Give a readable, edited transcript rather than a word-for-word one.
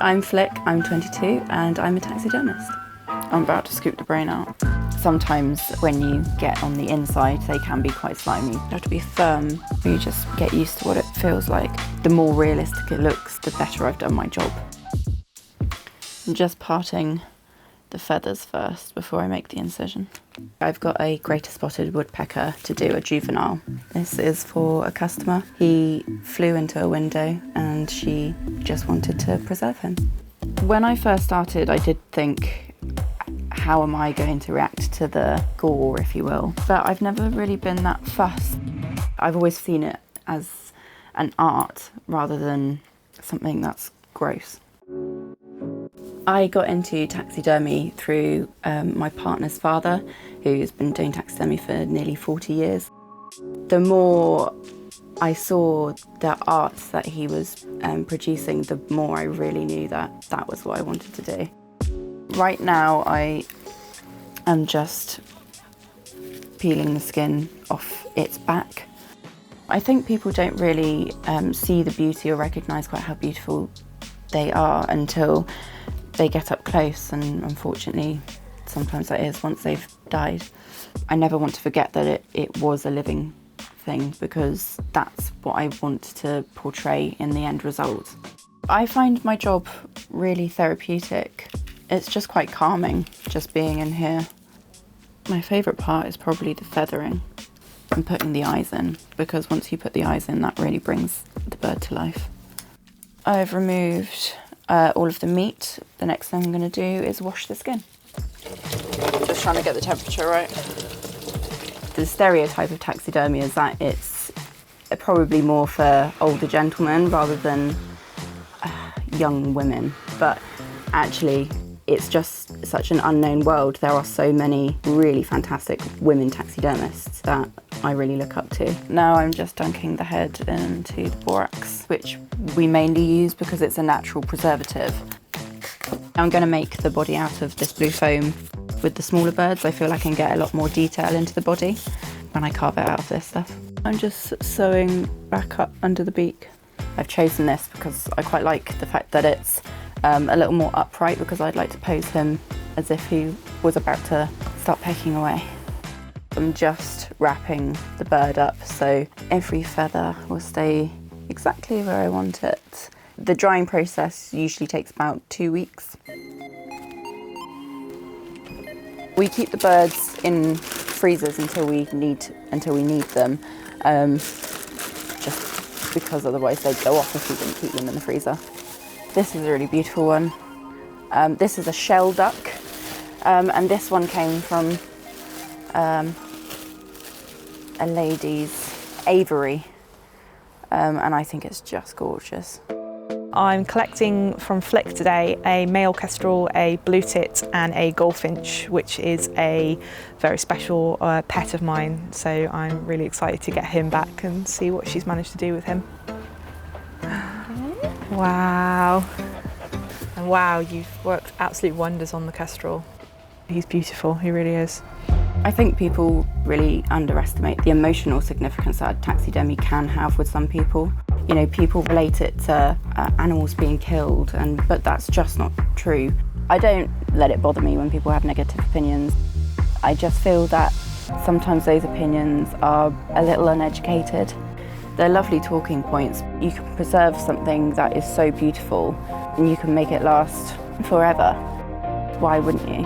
I'm Flick, I'm 22 and I'm a taxidermist. I'm about to scoop the brain out. Sometimes when you get on the inside, they can be quite slimy. You have to be firm. You just get used to what it feels like. The more realistic it looks, the better I've done my job. I'm just parting the feathers first before I make the incision. I've got a greater spotted woodpecker to do a juvenile. This is for a customer. He flew into a window and she just wanted to preserve him. When I first started, I did think, how am I going to react to the gore, if you will? But I've never really been that fussed. I've always seen it as an art rather than something that's gross. I got into taxidermy through my partner's father, who's been doing taxidermy for nearly 40 years. The more I saw the art that he was producing, the more I really knew that that was what I wanted to do. Right now, I am just peeling the skin off its back. I think people don't really see the beauty or recognise quite how beautiful they are until they get up close, and unfortunately, sometimes that is once they've died. I never want to forget that it was a living thing, because that's what I want to portray in the end result. I find my job really therapeutic. It's just quite calming, just being in here. My favourite part is probably the feathering and putting the eyes in, because once you put the eyes in, that really brings the bird to life. I've removed all of the meat. The next thing I'm going to do is wash the skin. Just trying to get the temperature right. The stereotype of taxidermy is that it's probably more for older gentlemen rather than young women, but actually it's just such an unknown world. There are so many really fantastic women taxidermists that I really look up to. Now I'm just dunking the head into the borax, which we mainly use because it's a natural preservative. I'm going to make the body out of this blue foam. With the smaller birds, I feel I can get a lot more detail into the body when I carve it out of this stuff. I'm just sewing back up under the beak. I've chosen this because I quite like the fact that it's a little more upright, because I'd like to pose him as if he was about to start pecking away. I'm just wrapping the bird up so every feather will stay exactly where I want it. The drying process usually takes about 2 weeks. We keep the birds in freezers until we need them, just because otherwise they'd go off if we didn't keep them in the freezer. This is a really beautiful one. This is a shell duck, and this one came from a lady's aviary, and I think it's just gorgeous. I'm collecting from Flick today a male kestrel, a blue tit and a goldfinch, which is a very special pet of mine, so I'm really excited to get him back and see what she's managed to do with him. Wow. And wow, you've worked absolute wonders on the kestrel. He's beautiful, he really is. I think people really underestimate the emotional significance that taxidermy can have with some people. You know, people relate it to animals being killed, but that's just not true. I don't let it bother me when people have negative opinions. I just feel that sometimes those opinions are a little uneducated. They're lovely talking points. You can preserve something that is so beautiful and you can make it last forever. Why wouldn't you?